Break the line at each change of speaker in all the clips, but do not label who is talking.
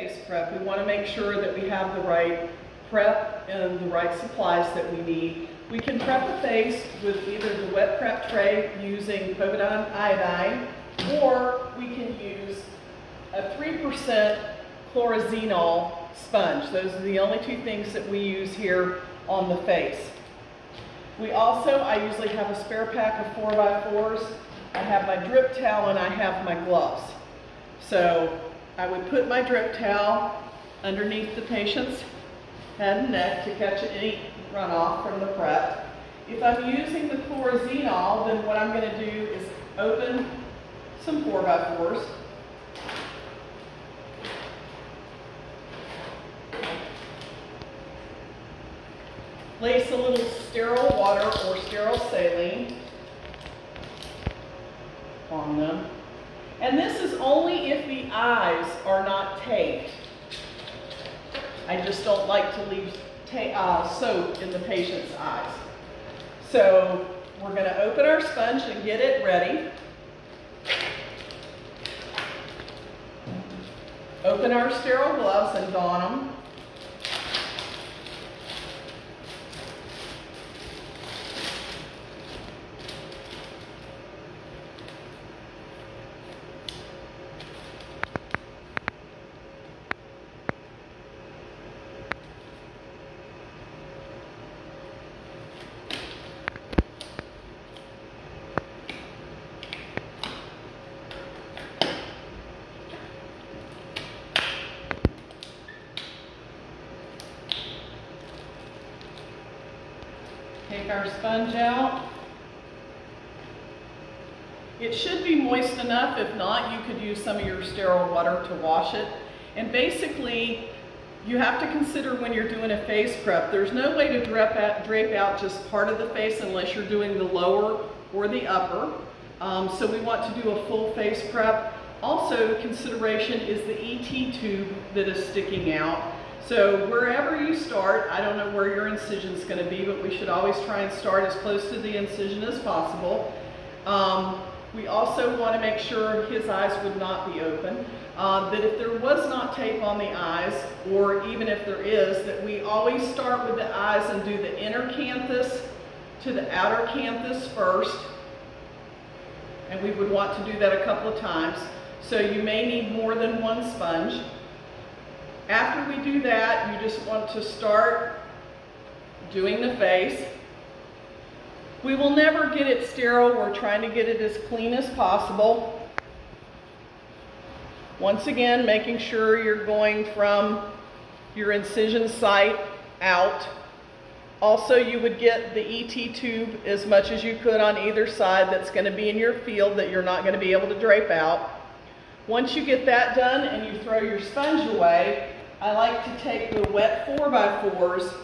face prep, we want to make sure that we have the right prep and the right supplies that we need. We can prep a face with either the wet prep tray using povidone iodine, or we can use a 3% chloroxenol sponge. Those are the only two things that we use here on the face. We also, I usually have a spare pack of 4x4s. I have my drip towel and I have my gloves. So I would put my drip towel underneath the patient's head and neck to catch any runoff from the prep. If I'm using the chloroxenol, then what I'm going to do is open some 4x4s. Place a little sterile water or sterile saline on them. And this is only if the eyes are not taped. I just don't like to leave soap in the patient's eyes. So we're going to open our sponge and get it ready. Open our sterile gloves and don them. Take our sponge out. It should be moist enough. If not, you could use some of your sterile water to wash it. And basically, you have to consider when you're doing a face prep, there's no way to drape out just part of the face unless you're doing the lower or the upper. So we want to do a full face prep. Also, consideration is the ET tube that is sticking out. So wherever you start, I don't know where your incision is going to be, but we should always try and start as close to the incision as possible. We also want to make sure his eyes would not be open, that if there was not tape on the eyes, or even if there is, that we always start with the eyes and do the inner canthus to the outer canthus first. And we would want to do that a couple of times. So you may need more than one sponge. After we do that, you just want to start doing the face. We will never get it sterile. We're trying to get it as clean as possible. Once again, making sure you're going from your incision site out. Also, you would get the ET tube as much as you could on either side that's going to be in your field that you're not going to be able to drape out. Once you get that done and you throw your sponge away, I like to take the wet 4x4s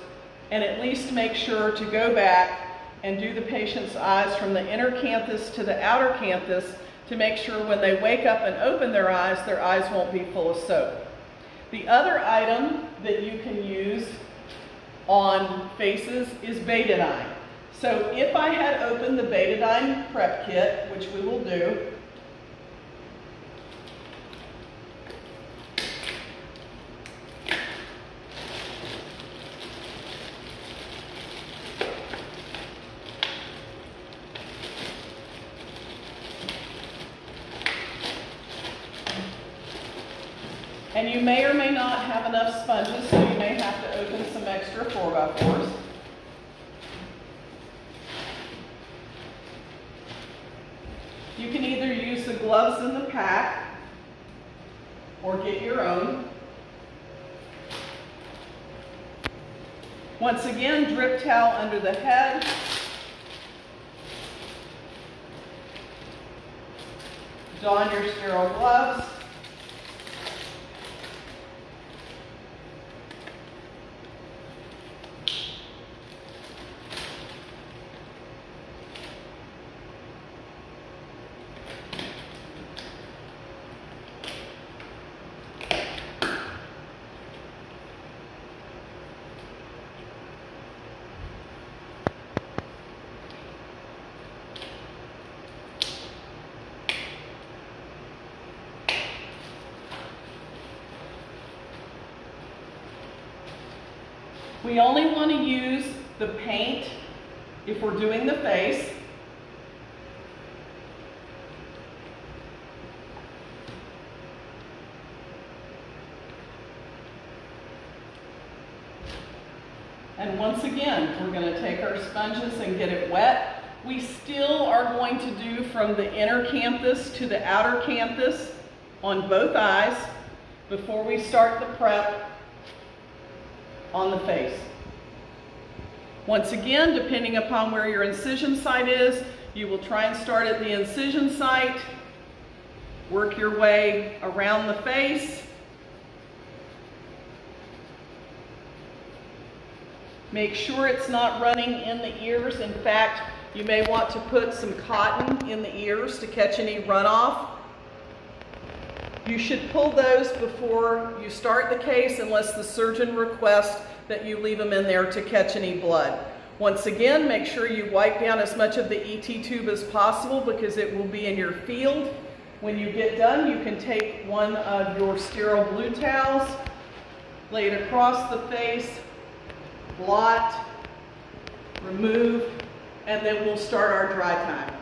and at least make sure to go back and do the patient's eyes from the inner canthus to the outer canthus to make sure when they wake up and open their eyes won't be full of soap. The other item that you can use on faces is betadine. So if I had opened the betadine prep kit, which we will do, and you may or may not have enough sponges, so you may have to open some extra 4x4s. You can either use the gloves in the pack or get your own. Once again, drip towel under the head. Don your sterile gloves. We only want to use the paint if we're doing the face. And once again, we're going to take our sponges and get it wet. We still are going to do from the inner canthus to the outer canthus on both eyes before we start the prep on the face. Once again, depending upon where your incision site is, you will try and start at the incision site, work your way around the face. Make sure it's not running in the ears. In fact, you may want to put some cotton in the ears to catch any runoff. You should pull those before you start the case unless the surgeon requests that you leave them in there to catch any blood. Once again, make sure you wipe down as much of the ET tube as possible because it will be in your field. When you get done, you can take one of your sterile blue towels, lay it across the face, blot, remove, and then we'll start our dry time.